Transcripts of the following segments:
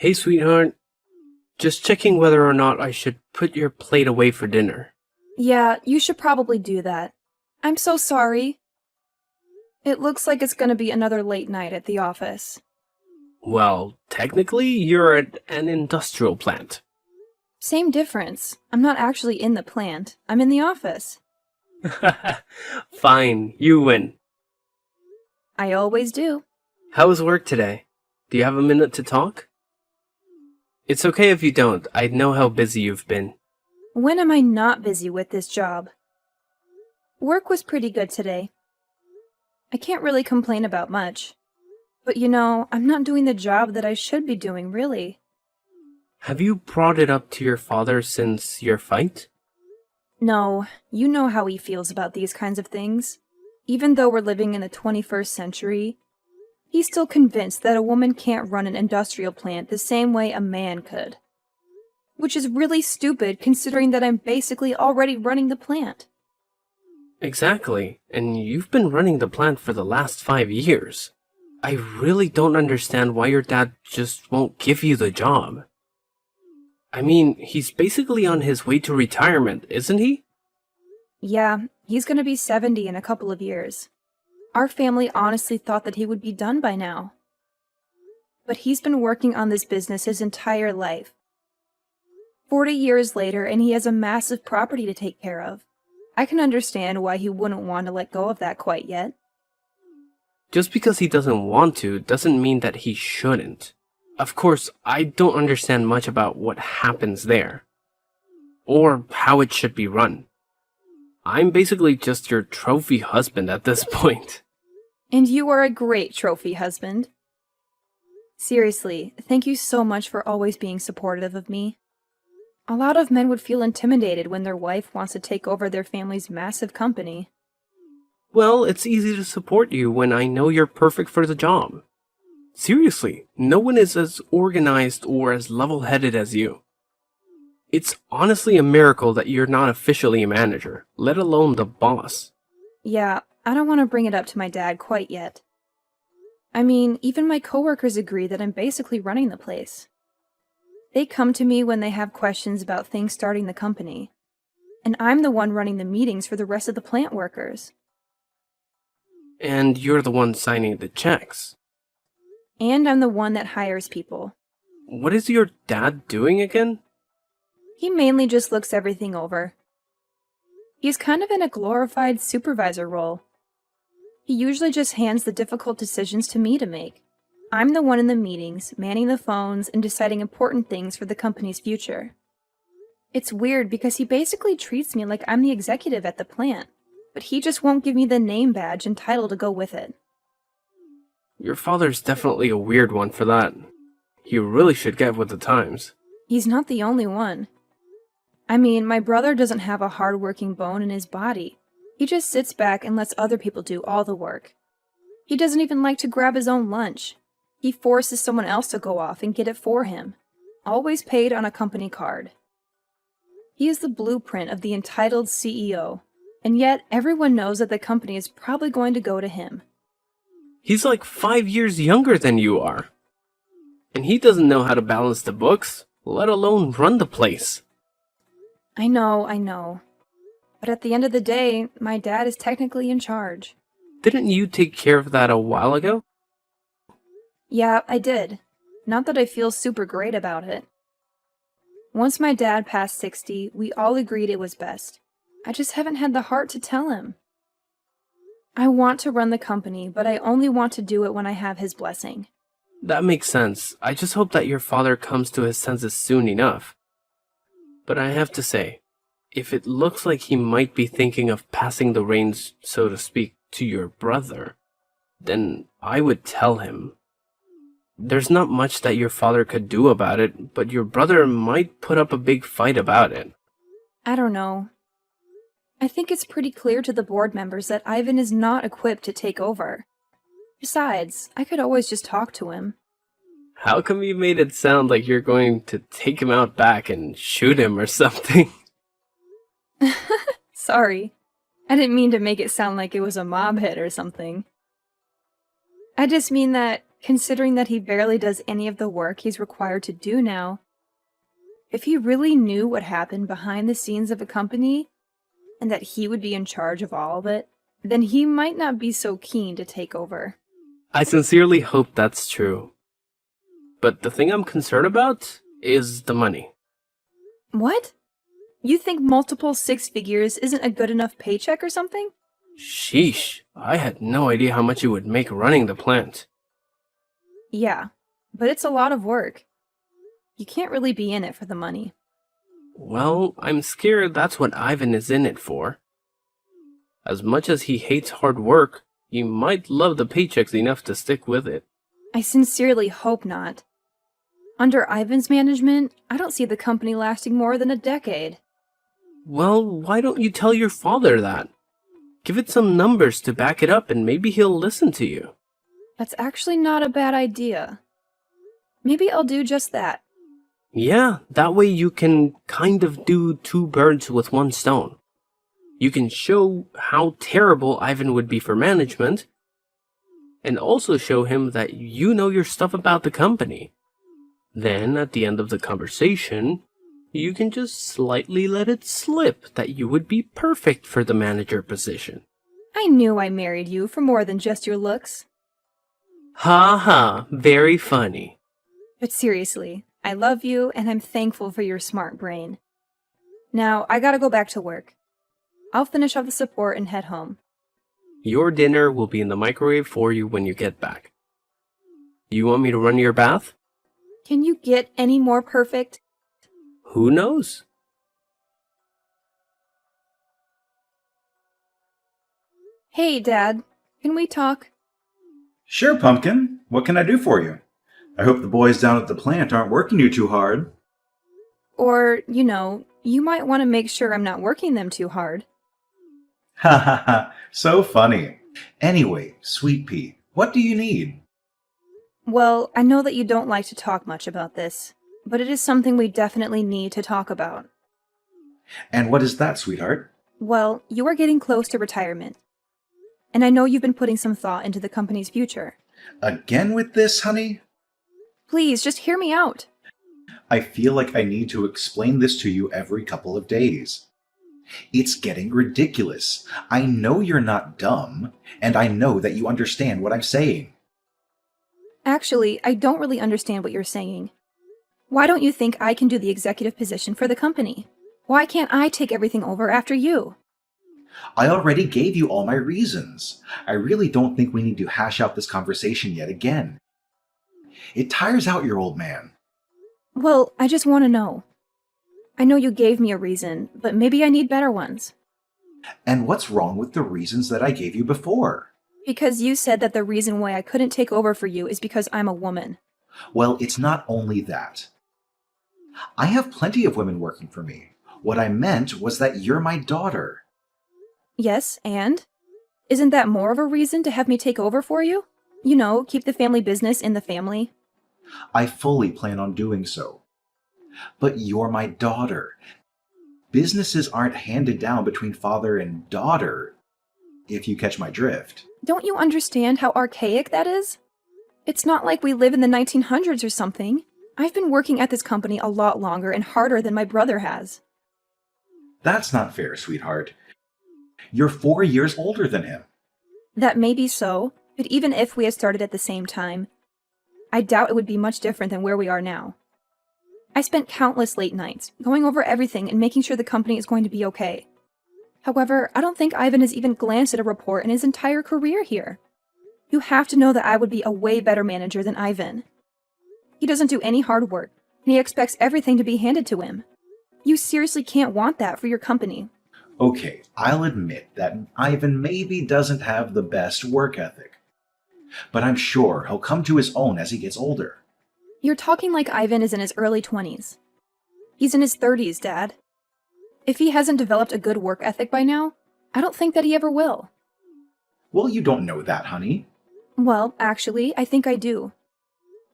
Hey, sweetheart. Just checking whether or not I should put your plate away for dinner. Yeah, you should probably do that. I'm so sorry. It looks like it's gonna be another late night at the office. Well, technically, you're at an industrial plant. Same difference. I'm not actually in the plant. I'm in the office. Fine, you win. I always do. How was work today? Do you have a minute to talk? It's okay if you don't. I know how busy you've been. When am I not busy with this job? Work was pretty good today. I can't really complain about much. But I'm not doing the job that I should be doing, really. Have you brought it up to your father since your fight? No, you know how he feels about these kinds of things. Even though we're living in the 21st century, he's still convinced that a woman can't run an industrial plant the same way a man could. Which is really stupid considering that I'm basically already running the plant. Exactly, and you've been running the plant for the last 5 years. I really don't understand why your dad just won't give you the job. I mean, he's basically on his way to retirement, isn't he? Yeah, he's gonna be 70 in a couple of years. Our family honestly thought that he would be done by now. But he's been working on this business his entire life. 40 years later, and he has a massive property to take care of. I can understand why he wouldn't want to let go of that quite yet. Just because he doesn't want to doesn't mean that he shouldn't. Of course, I don't understand much about what happens there, or how it should be run. I'm basically just your trophy husband at this point. And you are a great trophy husband. Seriously, thank you so much for always being supportive of me. A lot of men would feel intimidated when their wife wants to take over their family's massive company. Well, it's easy to support you when I know you're perfect for the job. Seriously, no one is as organized or as level-headed as you. It's honestly a miracle that you're not officially a manager, let alone the boss. Yeah, I don't want to bring it up to my dad quite yet. I mean, even my coworkers agree that I'm basically running the place. They come to me when they have questions about things starting the company. And I'm the one running the meetings for the rest of the plant workers. And you're the one signing the checks. And I'm the one that hires people. What is your dad doing again? He mainly just looks everything over. He's kind of in a glorified supervisor role. He usually just hands the difficult decisions to me to make. I'm the one in the meetings, manning the phones, and deciding important things for the company's future. It's weird because he basically treats me like I'm the executive at the plant, but he just won't give me the name badge and title to go with it. Your father's definitely a weird one for that. You really should get with the times. He's not the only one. I mean, my brother doesn't have a hard-working bone in his body. He just sits back and lets other people do all the work. He doesn't even like to grab his own lunch. He forces someone else to go off and get it for him, always paid on a company card. He is the blueprint of the entitled CEO, and yet everyone knows that the company is probably going to go to him. He's like 5 years younger than you are. And he doesn't know how to balance the books, let alone run the place. I know. But at the end of the day, my dad is technically in charge. Didn't you take care of that a while ago? Yeah, I did. Not that I feel super great about it. Once my dad passed 60, we all agreed it was best. I just haven't had the heart to tell him. I want to run the company, but I only want to do it when I have his blessing. That makes sense. I just hope that your father comes to his senses soon enough. But I have to say, if it looks like he might be thinking of passing the reins, so to speak, to your brother, then I would tell him. There's not much that your father could do about it, but your brother might put up a big fight about it. I don't know. I think it's pretty clear to the board members that Ivan is not equipped to take over. Besides, I could always just talk to him. How come you made it sound like you're going to take him out back and shoot him or something? Sorry. I didn't mean to make it sound like it was a mob hit or something. I just mean that considering that he barely does any of the work he's required to do now. If he really knew what happened behind the scenes of a company, and that he would be in charge of all of it, then he might not be so keen to take over. I sincerely hope that's true. But the thing I'm concerned about is the money. What? You think multiple six figures isn't a good enough paycheck or something? Sheesh, I had no idea how much you would make running the plant. Yeah, but it's a lot of work. You can't really be in it for the money. Well, I'm scared that's what Ivan is in it for. As much as he hates hard work, he might love the paychecks enough to stick with it. I sincerely hope not. Under Ivan's management, I don't see the company lasting more than a decade. Well, why don't you tell your father that? Give it some numbers to back it up and maybe he'll listen to you. That's actually not a bad idea. Maybe I'll do just that. Yeah, that way you can kind of do two birds with one stone. You can show how terrible Ivan would be for management, and also show him that you know your stuff about the company. Then, at the end of the conversation, you can just slightly let it slip that you would be perfect for the manager position. I knew I married you for more than just your looks. Ha ha, very funny. But seriously, I love you and I'm thankful for your smart brain. Now, I gotta go back to work. I'll finish off the support and head home. Your dinner will be in the microwave for you when you get back. You want me to run your bath? Can you get any more perfect? Who knows? Hey, Dad. Can we talk? Sure, Pumpkin. What can I do for you? I hope the boys down at the plant aren't working you too hard. Or, you might want to make sure I'm not working them too hard. Ha ha ha, so funny. Anyway, Sweet Pea, what do you need? Well, I know that you don't like to talk much about this, but it is something we definitely need to talk about. And what is that, sweetheart? Well, you are getting close to retirement. And I know you've been putting some thought into the company's future. Again with this, honey? Please, just hear me out. I feel like I need to explain this to you every couple of days. It's getting ridiculous. I know you're not dumb, and I know that you understand what I'm saying. Actually, I don't really understand what you're saying. Why don't you think I can do the executive position for the company? Why can't I take everything over after you? I already gave you all my reasons. I really don't think we need to hash out this conversation yet again. It tires out your old man. Well, I just want to know. I know you gave me a reason, but maybe I need better ones. And what's wrong with the reasons that I gave you before? Because you said that the reason why I couldn't take over for you is because I'm a woman. Well, it's not only that. I have plenty of women working for me. What I meant was that you're my daughter. Yes, and? Isn't that more of a reason to have me take over for you? Keep the family business in the family. I fully plan on doing so. But you're my daughter. Businesses aren't handed down between father and daughter, if you catch my drift. Don't you understand how archaic that is? It's not like we live in the 1900s or something. I've been working at this company a lot longer and harder than my brother has. That's not fair, sweetheart. You're 4 years older than him. That may be so, but even if we had started at the same time, I doubt it would be much different than where we are now. I spent countless late nights, going over everything and making sure the company is going to be okay. However, I don't think Ivan has even glanced at a report in his entire career here. You have to know that I would be a way better manager than Ivan. He doesn't do any hard work, and he expects everything to be handed to him. You seriously can't want that for your company. Okay, I'll admit that Ivan maybe doesn't have the best work ethic. But I'm sure he'll come to his own as he gets older. You're talking like Ivan is in his early 20s. He's in his 30s, Dad. If he hasn't developed a good work ethic by now, I don't think that he ever will. Well, you don't know that, honey. Well, actually, I think I do.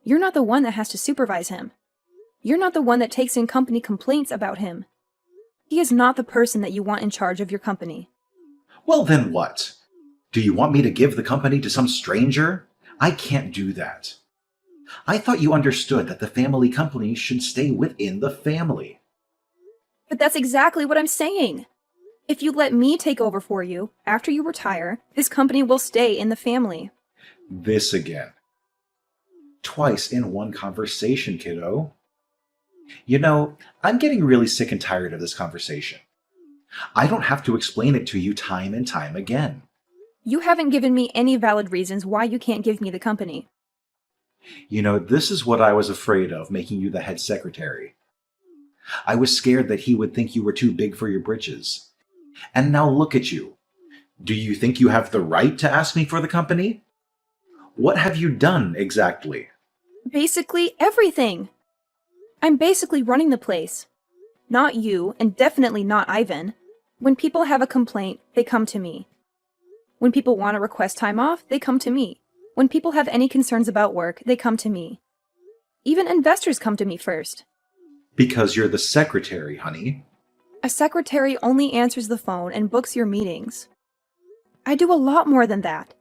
You're not the one that has to supervise him. You're not the one that takes in company complaints about him. He is not the person that you want in charge of your company. Well, then what? Do you want me to give the company to some stranger? I can't do that. I thought you understood that the family company should stay within the family. But that's exactly what I'm saying. If you let me take over for you, after you retire, this company will stay in the family. This again. Twice in one conversation, kiddo. You know, I'm getting really sick and tired of this conversation. I don't have to explain it to you time and time again. You haven't given me any valid reasons why you can't give me the company. You know, this is what I was afraid of making you the head secretary. I was scared that he would think you were too big for your britches. And now look at you. Do you think you have the right to ask me for the company? What have you done exactly? Basically everything. I'm basically running the place. Not you, and definitely not Ivan. When people have a complaint, they come to me. When people want to request time off, they come to me. When people have any concerns about work, they come to me. Even investors come to me first. Because you're the secretary, honey. A secretary only answers the phone and books your meetings. I do a lot more than that.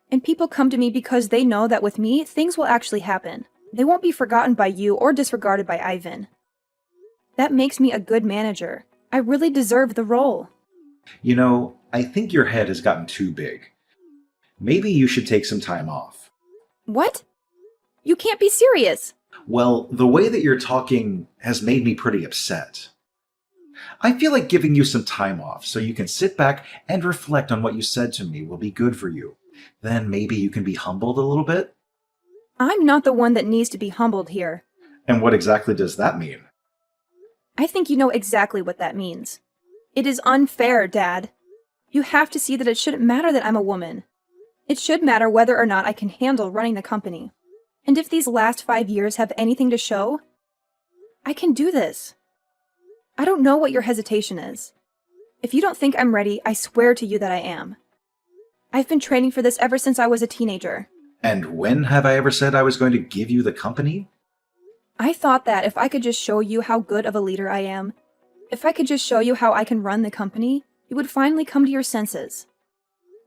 And people come to me because they know that with me, things will actually happen. They won't be forgotten by you or disregarded by Ivan. That makes me a good manager. I really deserve the role. You know, I think your head has gotten too big. Maybe you should take some time off. What? You can't be serious. Well, the way that you're talking has made me pretty upset. I feel like giving you some time off so you can sit back and reflect on what you said to me will be good for you. Then maybe you can be humbled a little bit? I'm not the one that needs to be humbled here. And what exactly does that mean? I think you know exactly what that means. It is unfair, Dad. You have to see that it shouldn't matter that I'm a woman. It should matter whether or not I can handle running the company. And if these last 5 years have anything to show, I can do this. I don't know what your hesitation is. If you don't think I'm ready, I swear to you that I am. I've been training for this ever since I was a teenager. And when have I ever said I was going to give you the company? I thought that if I could just show you how good of a leader I am, if I could just show you how I can run the company, you would finally come to your senses.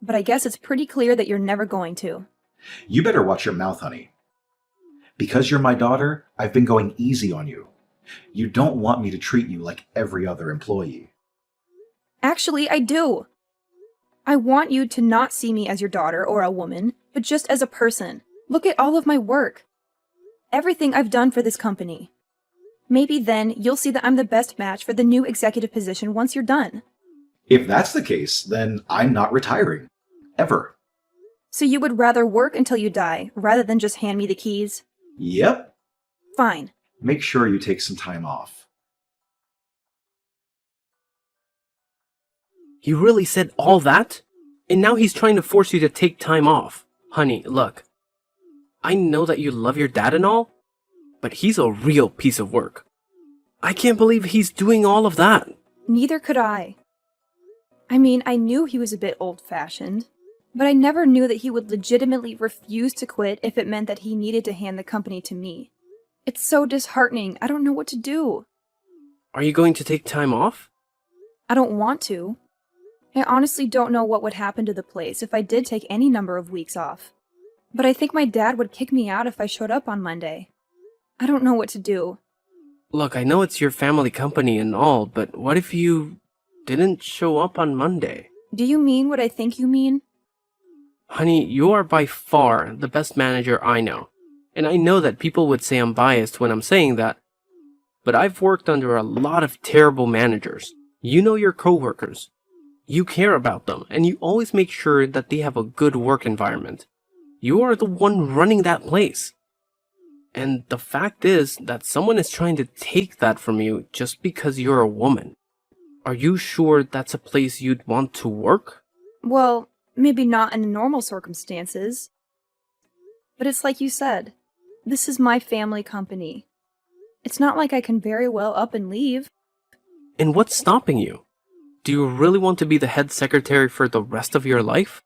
But I guess it's pretty clear that you're never going to. You better watch your mouth, honey. Because you're my daughter, I've been going easy on you. You don't want me to treat you like every other employee. Actually, I do. I want you to not see me as your daughter or a woman, but just as a person. Look at all of my work. Everything I've done for this company. Maybe then you'll see that I'm the best match for the new executive position once you're done. If that's the case, then I'm not retiring. Ever. So you would rather work until you die, rather than just hand me the keys? Yep. Fine. Make sure you take some time off. He really said all that? And now he's trying to force you to take time off. Honey, look. I know that you love your dad and all, but he's a real piece of work. I can't believe he's doing all of that. Neither could I. I mean, I knew he was a bit old-fashioned, but I never knew that he would legitimately refuse to quit if it meant that he needed to hand the company to me. It's so disheartening. I don't know what to do. Are you going to take time off? I don't want to. I honestly don't know what would happen to the place if I did take any number of weeks off. But I think my dad would kick me out if I showed up on Monday. I don't know what to do. Look, I know it's your family company and all, but what if you didn't show up on Monday? Do you mean what I think you mean? Honey, you are by far the best manager I know. And I know that people would say I'm biased when I'm saying that. But I've worked under a lot of terrible managers. You know your coworkers. You care about them, and you always make sure that they have a good work environment. You are the one running that place. And the fact is that someone is trying to take that from you just because you're a woman. Are you sure that's a place you'd want to work? Well, maybe not in normal circumstances. But it's like you said. This is my family company. It's not like I can very well up and leave. And what's stopping you? Do you really want to be the head secretary for the rest of your life?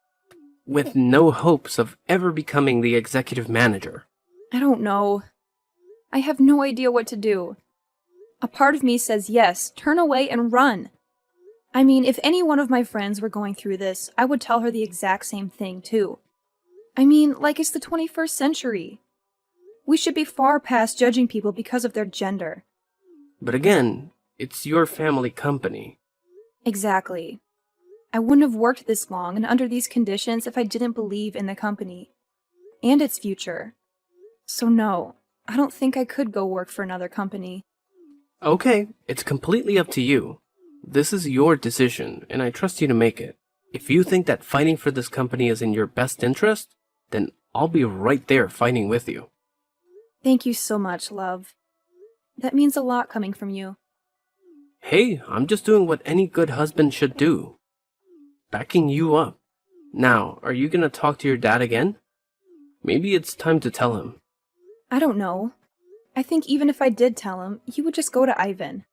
With no hopes of ever becoming the executive manager? I don't know. I have no idea what to do. A part of me says yes, turn away and run. I mean, if any one of my friends were going through this, I would tell her the exact same thing too. I mean, like it's the 21st century. We should be far past judging people because of their gender. But again, it's your family company. Exactly. I wouldn't have worked this long and under these conditions if I didn't believe in the company and its future. So no, I don't think I could go work for another company. Okay, it's completely up to you. This is your decision, and I trust you to make it. If you think that fighting for this company is in your best interest, then I'll be right there fighting with you. Thank you so much, love. That means a lot coming from you. Hey, I'm just doing what any good husband should do. Backing you up. Now, are you gonna talk to your dad again? Maybe it's time to tell him. I don't know. I think even if I did tell him, he would just go to Ivan.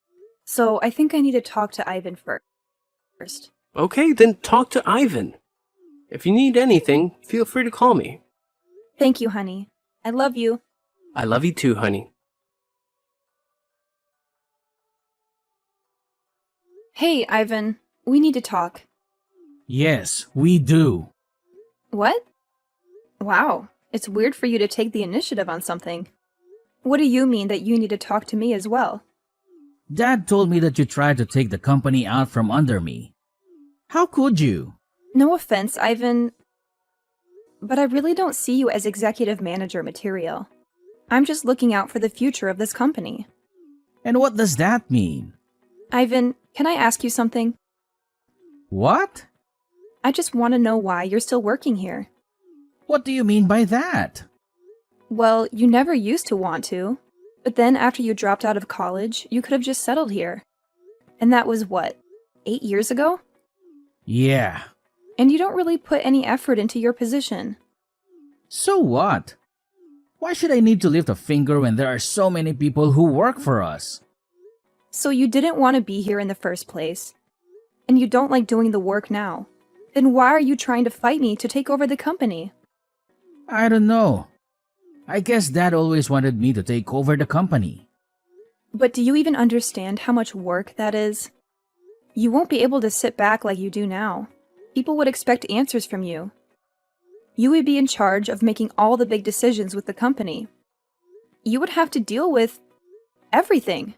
So I think I need to talk to Ivan first. Okay, then talk to Ivan. If you need anything, feel free to call me. Thank you, honey. I love you. I love you too, honey. Hey, Ivan. We need to talk. Yes, we do. What? Wow. It's weird for you to take the initiative on something. What do you mean that you need to talk to me as well? Dad told me that you tried to take the company out from under me. How could you? No offense, Ivan, but I really don't see you as executive manager material. I'm just looking out for the future of this company. And what does that mean? Ivan, can I ask you something? What? I just want to know why you're still working here. What do you mean by that? Well, you never used to want to, but then after you dropped out of college, you could have just settled here. And that was what, 8 years ago? Yeah. And you don't really put any effort into your position. So what? Why should I need to lift a finger when there are so many people who work for us? So you didn't want to be here in the first place, and you don't like doing the work now. Then why are you trying to fight me to take over the company? I don't know. I guess Dad always wanted me to take over the company. But do you even understand how much work that is? You won't be able to sit back like you do now. People would expect answers from you. You would be in charge of making all the big decisions with the company. You would have to deal with everything.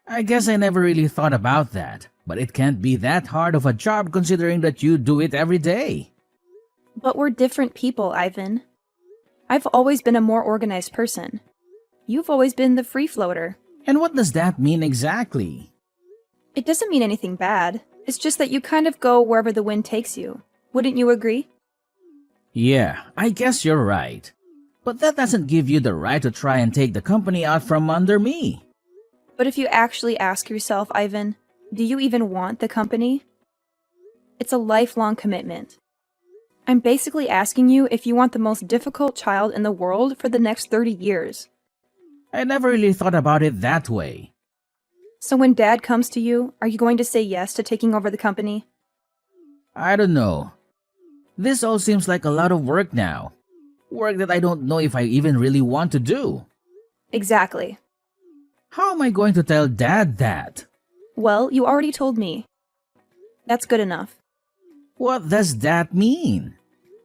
I guess I never really thought about that, but it can't be that hard of a job considering that you do it every day. But we're different people, Ivan. I've always been a more organized person. You've always been the free floater. And what does that mean exactly? It doesn't mean anything bad. It's just that you kind of go wherever the wind takes you. Wouldn't you agree? Yeah, I guess you're right. But that doesn't give you the right to try and take the company out from under me. But if you actually ask yourself, Ivan, do you even want the company? It's a lifelong commitment. I'm basically asking you if you want the most difficult child in the world for the next 30 years. I never really thought about it that way. So when Dad comes to you, are you going to say yes to taking over the company? I don't know. This all seems like a lot of work now. Work that I don't know if I even really want to do. Exactly. How am I going to tell Dad that? Well, you already told me. That's good enough. What does that mean?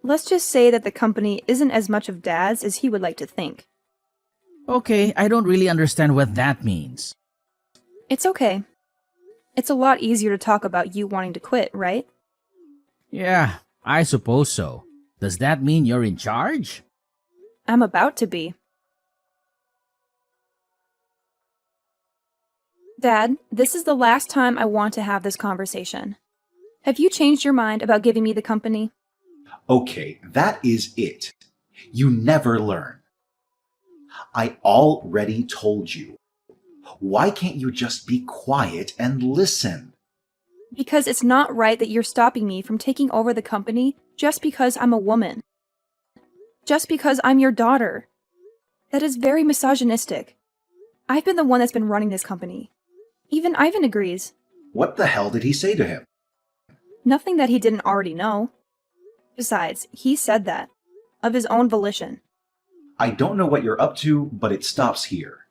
Let's just say that the company isn't as much of Dad's as he would like to think. Okay, I don't really understand what that means. It's okay. It's a lot easier to talk about you wanting to quit, right? Yeah, I suppose so. Does that mean you're in charge? I'm about to be. Dad, this is the last time I want to have this conversation. Have you changed your mind about giving me the company? Okay, that is it. You never learn. I already told you. Why can't you just be quiet and listen? Because it's not right that you're stopping me from taking over the company just because I'm a woman. Just because I'm your daughter. That is very misogynistic. I've been the one that's been running this company. Even Ivan agrees. What the hell did he say to him? Nothing that he didn't already know. Besides, he said that. Of his own volition. I don't know what you're up to, but it stops here.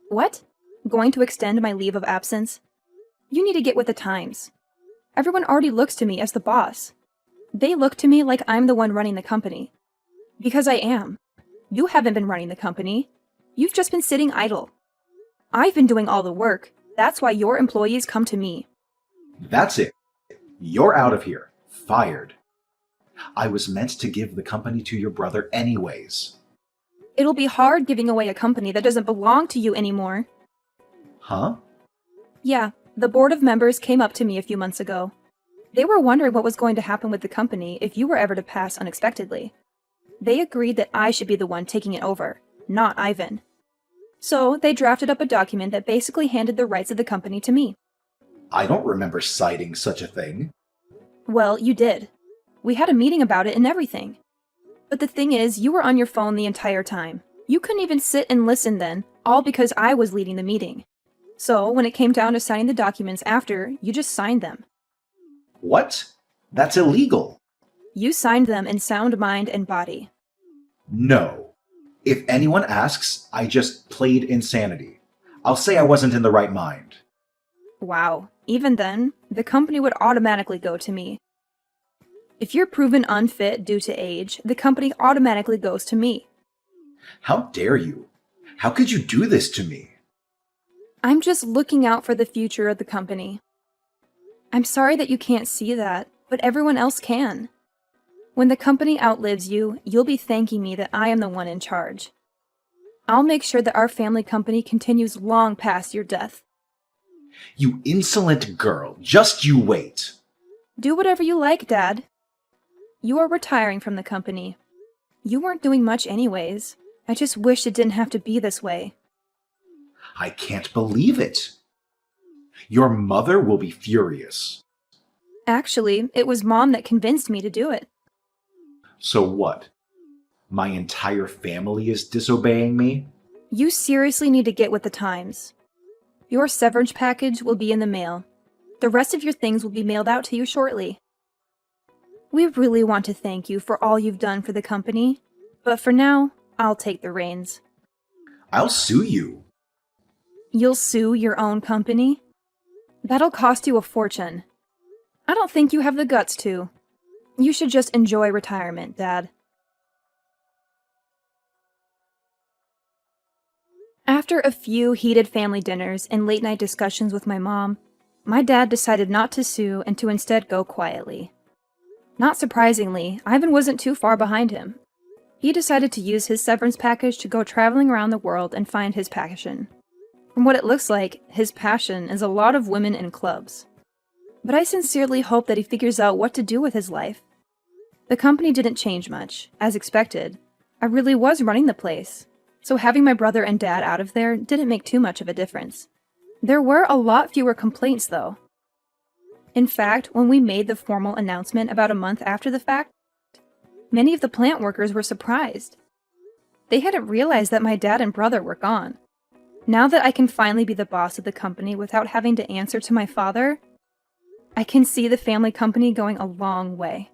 What? Going to extend my leave of absence? You need to get with the times. Everyone already looks to me as the boss. They look to me like I'm the one running the company. Because I am. You haven't been running the company. You've just been sitting idle. I've been doing all the work. That's why your employees come to me. That's it. You're out of here. Fired. I was meant to give the company to your brother anyways. It'll be hard giving away a company that doesn't belong to you anymore. Huh? Yeah, the board of members came up to me a few months ago. They were wondering what was going to happen with the company if you were ever to pass unexpectedly. They agreed that I should be the one taking it over, not Ivan. So they drafted up a document that basically handed the rights of the company to me. I don't remember citing such a thing. Well, you did. We had a meeting about it and everything. But the thing is, you were on your phone the entire time. You couldn't even sit and listen then, all because I was leading the meeting. So when it came down to signing the documents after, you just signed them. What? That's illegal. You signed them in sound mind and body. No. If anyone asks, I just played insanity. I'll say I wasn't in the right mind. Wow. Even then, the company would automatically go to me. If you're proven unfit due to age, the company automatically goes to me. How dare you? How could you do this to me? I'm just looking out for the future of the company. I'm sorry that you can't see that, but everyone else can. When the company outlives you, you'll be thanking me that I am the one in charge. I'll make sure that our family company continues long past your death. You insolent girl, just you wait. Do whatever you like, Dad. You are retiring from the company. You weren't doing much anyways. I just wish it didn't have to be this way. I can't believe it. Your mother will be furious. Actually, it was Mom that convinced me to do it. So what? My entire family is disobeying me? You seriously need to get with the times. Your severance package will be in the mail. The rest of your things will be mailed out to you shortly. We really want to thank you for all you've done for the company, but for now, I'll take the reins. I'll sue you. You'll sue your own company? That'll cost you a fortune. I don't think you have the guts to. You should just enjoy retirement, Dad. After a few heated family dinners and late-night discussions with my mom, my dad decided not to sue and to instead go quietly. Not surprisingly, Ivan wasn't too far behind him. He decided to use his severance package to go traveling around the world and find his passion. From what it looks like, his passion is a lot of women in clubs. But I sincerely hope that he figures out what to do with his life. The company didn't change much, as expected. I really was running the place, so having my brother and dad out of there didn't make too much of a difference. There were a lot fewer complaints, though. In fact, when we made the formal announcement about a month after the fact, many of the plant workers were surprised. They hadn't realized that my dad and brother were gone. Now that I can finally be the boss of the company without having to answer to my father, I can see the family company going a long way.